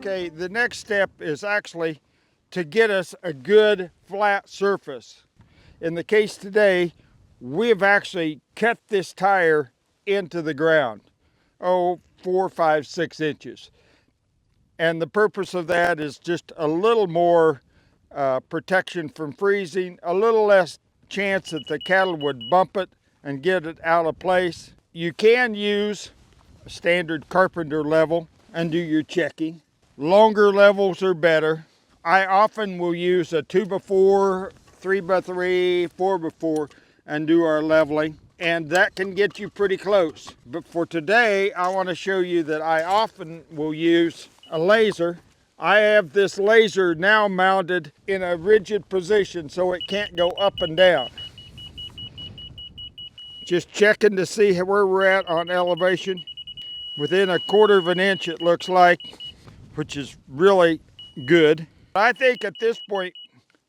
Okay, the next step is actually to get us a good flat surface. In the case today, we've actually cut this tire into the ground, 4, 5, 6 inches. And the purpose of that is just a little more protection from freezing, a little less chance that the cattle would bump it and get it out of place. You can use a standard carpenter level and do your checking. Longer levels are better. I often will use a 2x4, 3x3, 4x4 and do our leveling, and that can get you pretty close. But for today, I want to show you that I often will use a laser. I have this laser now mounted in a rigid position so it can't go up and down. Just checking to see where we're at on elevation. Within 1/4 of an inch it looks like, which is really good. I think at this point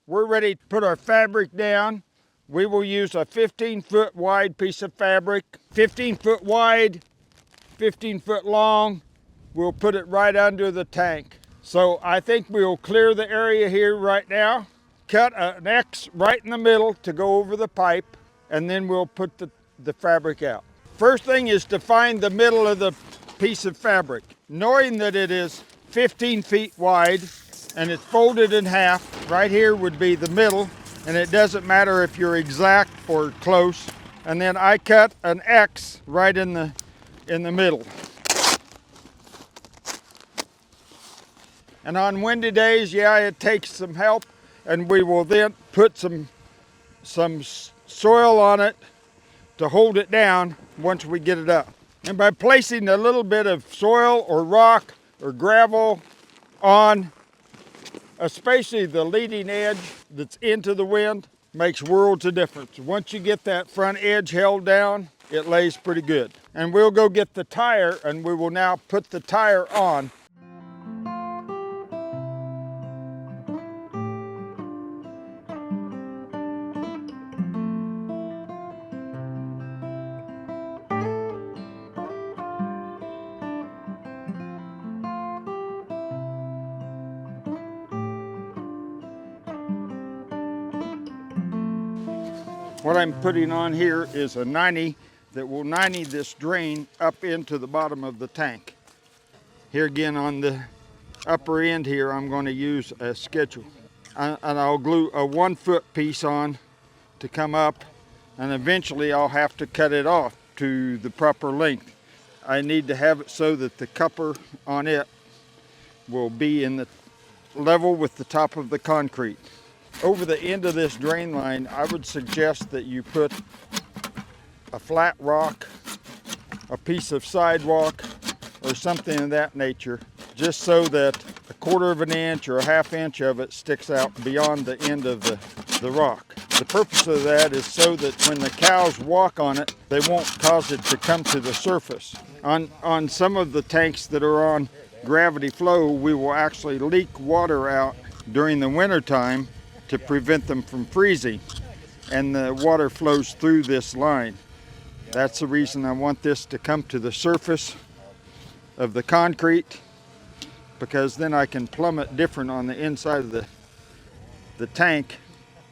we're ready to put our fabric down. We will use a 15-foot wide piece of fabric, 15-foot wide, 15-foot long. We'll put it right under the tank. So I think we'll clear the area here right now, cut an X right in the middle to go over the pipe, and then we'll put the fabric out. First thing is to find the middle of the piece of fabric. Knowing that it is 15 feet wide and it's folded in half, right here would be the middle, and it doesn't matter if you're exact or close. And then I cut an X right in the middle. And on windy days, yeah, it takes some help, and we will then put some soil on it to hold it down once we get it up. And by placing a little bit of soil or rock or gravel on, especially the leading edge that's into the wind, makes worlds of difference. Once you get that front edge held down, it lays pretty good. And we'll go get the tire, and we will now put the tire on. What I'm putting on here is a 90 that will 90 this drain up into the bottom of the tank. Here again on the upper end here, I'm going to use a schedule. And I'll glue a 1-foot piece on to come up, and eventually I'll have to cut it off to the proper length. I need to have it so that the coupler on it will be in the level with the top of the concrete. Over the end of this drain line, I would suggest that you put a flat rock, a piece of sidewalk, or something of that nature, just so that 1/4 of an inch or a 1/2 inch of it sticks out beyond the end of the rock. The purpose of that is so that when the cows walk on it, they won't cause it to come to the surface. On some of the tanks that are on gravity flow, we will actually leak water out during the winter time to prevent them from freezing, and the water flows through this line. That's the reason I want this to come to the surface of the concrete, because then I can plumb it different on the inside of the tank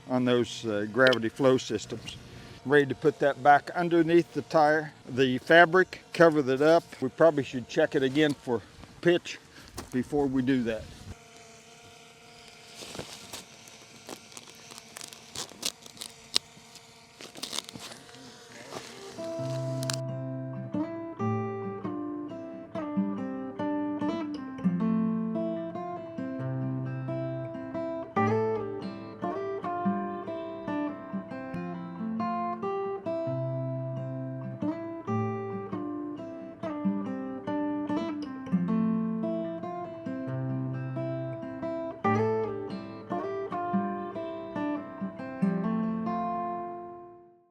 on those gravity flow systems. Ready to put that back underneath the tire, the fabric, cover that up. We probably should check it again for pitch before we do that.